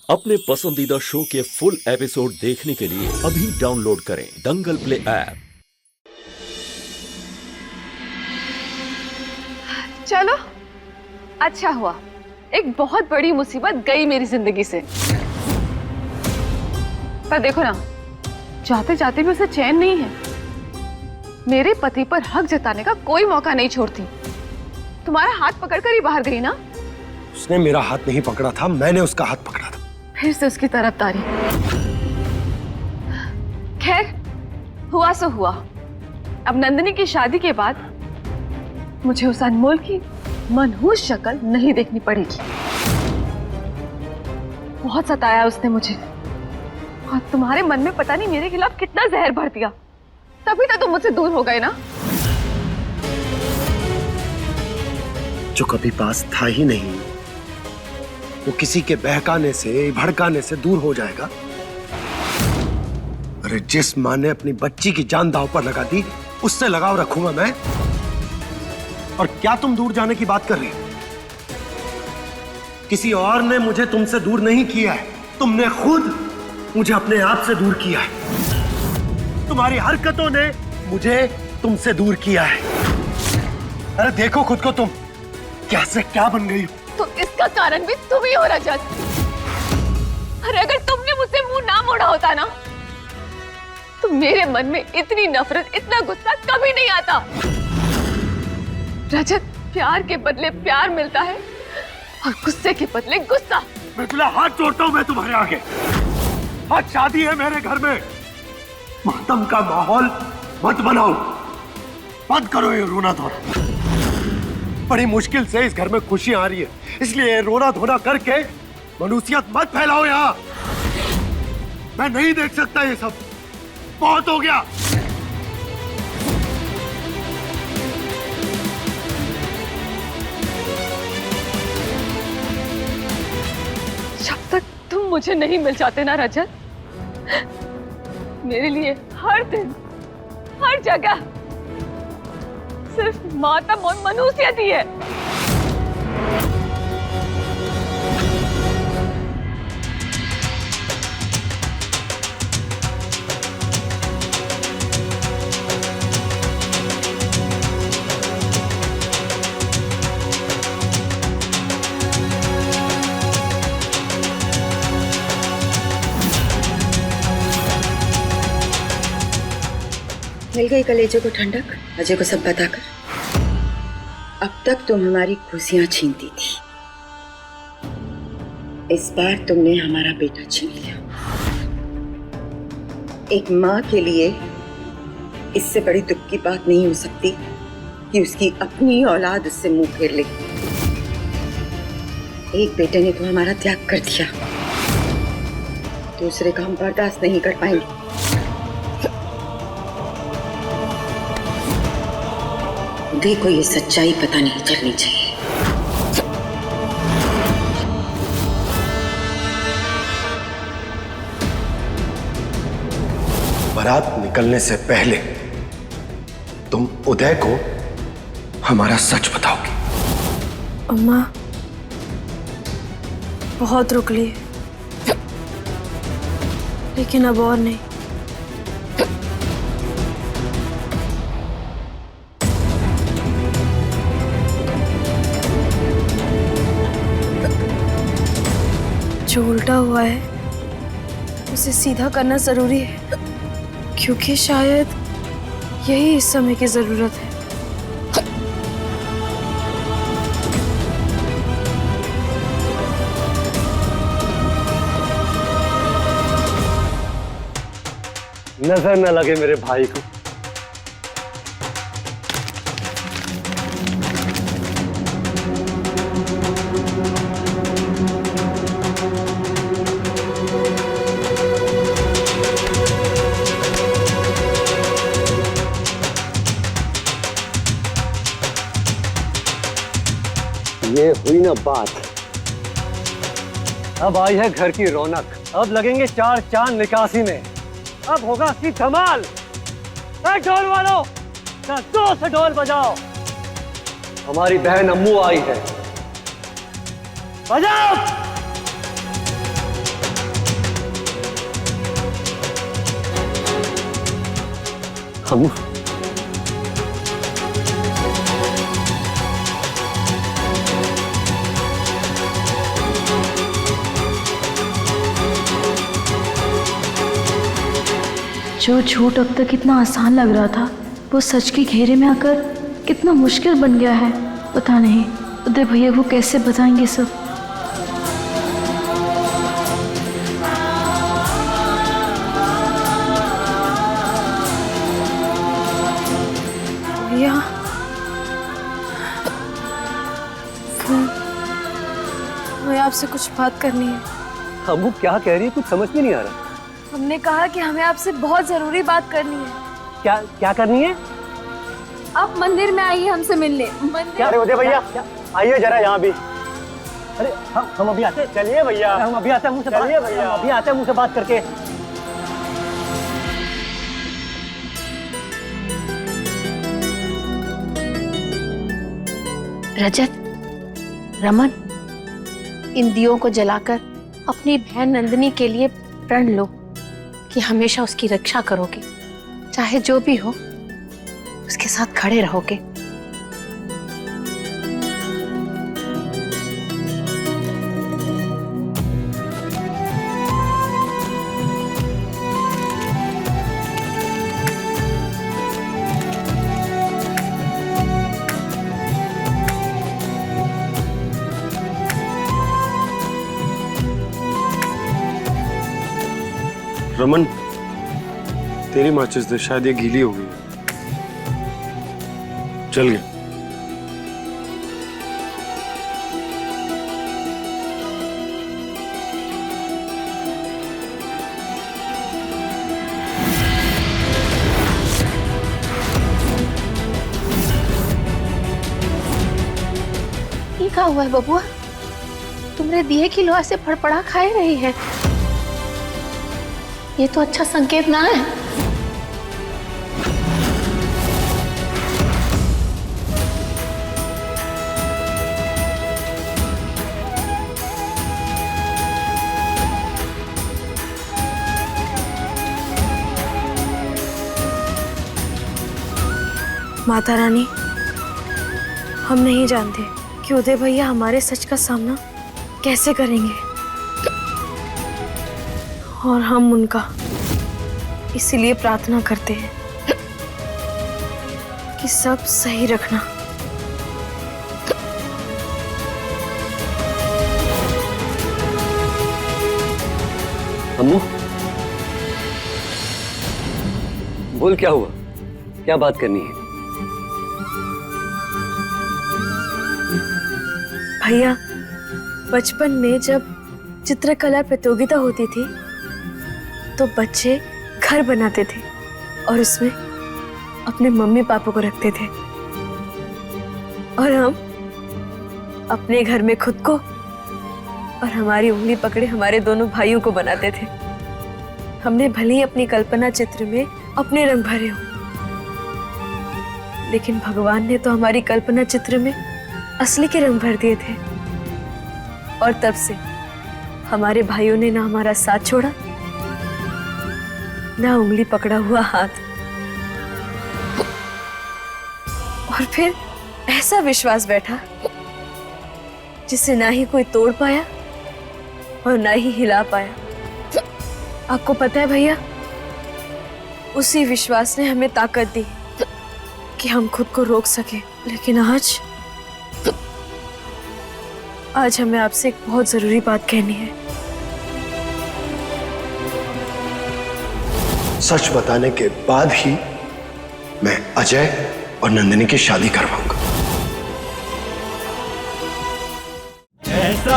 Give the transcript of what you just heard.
अपने पसंदीदा शो के फुल एपिसोड देखने के लिए अभी डाउनलोड करें दंगल प्ले ऐप। चलो अच्छा हुआ, एक बहुत बड़ी मुसीबत गई मेरी जिंदगी से। पर देखो ना, जाते जाते भी उसे चैन नहीं है। मेरे पति पर हक जताने का कोई मौका नहीं छोड़ती। तुम्हारा हाथ पकड़कर ही बाहर गई ना। उसने मेरा हाथ नहीं पकड़ा था, मैंने उसका हाथ पकड़ा था। फिर से उसकी तरफदारी। खैर, हुआ सो हुआ। अब नंदिनी की शादी के बाद मुझे उस अनमोल की मनहूस शक्ल नहीं देखनी पड़ेगी। बहुत सताया उसने मुझे, और तुम्हारे मन में पता नहीं मेरे खिलाफ कितना जहर भर दिया। तभी तो तुम मुझसे दूर हो गए ना। जो कभी पास था ही नहीं, वो किसी के बहकाने से, भड़काने से दूर हो जाएगा। अरे जिस माँ ने अपनी बच्ची की जान दांव पर लगा दी, उससे लगाव रखूंगा मैं। और क्या तुम दूर जाने की बात कर रही हो? किसी और ने मुझे तुमसे दूर नहीं किया है, तुमने खुद मुझे अपने आप से दूर किया है। तुम्हारी हरकतों ने मुझे तुमसे दूर किया है। अरे देखो खुद को, तुम कैसे क्या बन गई हो। तो इसका कारण भी तुम ही हो रजत। अरे अगर तुमने मुझसे मुंह ना मोड़ा होता ना, तो मेरे मन में इतनी नफरत, इतना गुस्सा कभी नहीं आता। रजत, प्यार के बदले प्यार मिलता है और गुस्से के बदले गुस्सा। मैं तुझे हाथ जोड़ता हूं, मैं तुम्हारे आगे। आज शादी है मेरे घर में, मातम का माहौल मत बनाओ। बंद करो ये रोना धोना। बड़ी मुश्किल से इस घर में खुशियां आ रही है, इसलिए रोना धोना करके मनुष्यत मत फैलाओ यहाँ। मैं नहीं देख सकता ये सब, बहुत हो गया। जब तक तुम मुझे नहीं मिल जाते ना रजत, मेरे लिए हर दिन, हर जगह सिर्फ मातम और मनुष्यत ही है। मिल गई कलेजों को ठंडक, अजय को सब बताकर। अब तक तुम हमारी खुशियां छीनती थी, इस बार तुमने हमारा बेटा छीन लिया। एक माँ के लिए इससे बड़ी दुख की बात नहीं हो सकती कि उसकी अपनी औलाद उससे मुंह फेर ले। एक बेटे ने तो हमारा त्याग कर दिया, दूसरे का हम बर्दाश्त नहीं कर पाएंगे। देखो, ये सच्चाई पता नहीं चलनी चाहिए। बारात निकलने से पहले तुम उदय को हमारा सच बताओगी। अम्मा, बहुत रुक ली, लेकिन अब और नहीं। जो उल्टा हुआ है उसे सीधा करना जरूरी है, क्योंकि शायद यही इस समय की जरूरत है। नजर न लगे मेरे भाई को। ये हुई ना बात। अब आई है घर की रौनक, अब लगेंगे चार चांद निकासी में। अब होगा असली धमाल। ढोल वालों, जोर से ढोल बजाओ, हमारी बहन अम्मू आई है। बजाओ। हम जो झूठ अब तक इतना आसान लग रहा था वो सच के घेरे में आकर कितना मुश्किल बन गया है। पता नहीं उदय भैया वो कैसे बताएंगे सब। भैया हमें आपसे कुछ बात करनी है। हम क्या कह रही है, कुछ समझ में नहीं आ रहा। हमने कहा कि हमें आपसे बहुत जरूरी बात करनी है। क्या क्या करनी है? आप मंदिर में आइए हमसे मिलने। क्या अरे उदय भैया आइए जरा यहाँ भी। अरे हम अभी आते हैं। चलिए भैया, हम अभी आते हैं मुझसे। चलिए भैया, अभी आते हैं मुझसे बात करके। रजत, रमन, इन दियों को जलाकर अपनी बहन नंदिनी के लिए प्रण लो कि हमेशा उसकी रक्षा करोगे, चाहे जो भी हो उसके साथ खड़े रहोगे। रमन, तेरी माचिस दे, शायद ये गीली हो गई है। चल गया। ये क्या हुआ है बबुआ? तुमने दिए की लोहा से फड़फड़ा खाए रही है। ये तो अच्छा संकेत ना है। माता रानी, हम नहीं जानते कि उदय भैया हमारे सच का सामना कैसे करेंगे, और हम उनका इसीलिए प्रार्थना करते हैं कि सब सही रखना। अम्मू, बोल क्या हुआ, क्या बात करनी है? भैया, बचपन में जब चित्रकला प्रतियोगिता होती थी तो बच्चे घर बनाते थे और उसमें अपने मम्मी पापा को रखते थे, और हम अपने घर में खुद को और हमारी उंगली पकड़े हमारे दोनों भाइयों को बनाते थे। हमने भले ही अपनी कल्पना चित्र में अपने रंग भरे हो, लेकिन भगवान ने तो हमारी कल्पना चित्र में असली के रंग भर दिए थे, और तब से हमारे भाइयों ने ना हमारा साथ छोड़ा, ना उंगली पकड़ा हुआ हाथ। और फिर ऐसा विश्वास बैठा जिसे ना ही कोई तोड़ पाया और ना ही हिला पाया। आपको पता है भैया, उसी विश्वास ने हमें ताकत दी कि हम खुद को रोक सके। लेकिन आज हमें आपसे एक बहुत जरूरी बात कहनी है। सच बताने के बाद ही मैं अजय और नंदिनी की शादी करवाऊंगा। ऐसा